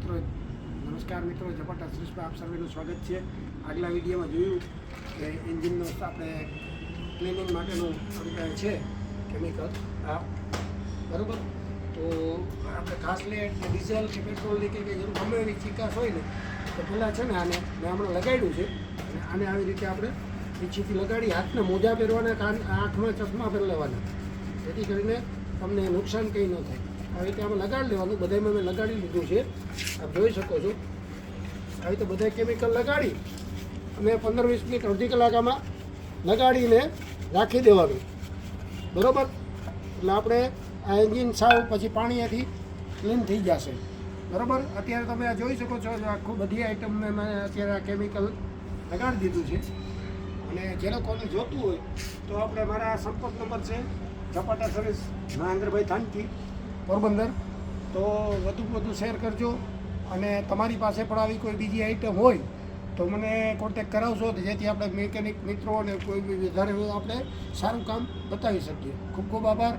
નમસ્કાર મિત્રો, ઝપાટા સર્વિસમાં આપ સર્વેનું સ્વાગત છે. આગલા વિડીયોમાં જોયું કે એન્જિનનો આપણે ક્લિનિંગ માટેનું આપણે છે કેમિકલ બરાબર. તો આપણે ઘાસલેટ ડીઝલ કે પેટ્રોલની કે જેમ ગમે એવી ચીકાશ હોય ને તો પહેલાં છે ને આને મેં હમણાં લગાડ્યું છે અને આને આવી રીતે આપણે પીછીથી લગાડી હાથને મોજા પહેરવાના, આંખમાં ચશ્મા પહેરી લેવાના, જેથી કરીને તમને નુકસાન કંઈ ન થાય. આવી રીતે આમાં લગાડી લેવાનું. બધામાં મેં લગાડી લીધું છે, આપ જોઈ શકો છો. આવી રીતે બધા કેમિકલ લગાડી અને 15-20 મિનિટ અડધી કલાક આમાં લગાડીને રાખી દેવાનું બરાબર. એટલે આપણે આ એન્જિન સાવ પછી પાણીથી ક્લીન થઈ જશે બરાબર. અત્યારે તમે આ જોઈ શકો છો, આખું બધી આઈટમ મેં અત્યારે આ કેમિકલ લગાડી દીધું છે. અને જે લોકોને જોતું હોય તો આપણે મારા સંપર્ક નંબર છે ઝપાટા સર્વિસ મહેન્દ્રભાઈ થાનકી, પોરબંદર. તો વધુ શેર કરજો અને તમારી પાસે પણ આવી કોઈ બીજી આઈટમ હોય તો મને કોન્ટેક્ટ કરાવશો, જેથી આપણે મિકેનિક મિત્રો અને કોઈ બી વધારે આપણે સારું કામ બતાવી શકીએ. ખૂબ ખૂબ આભાર.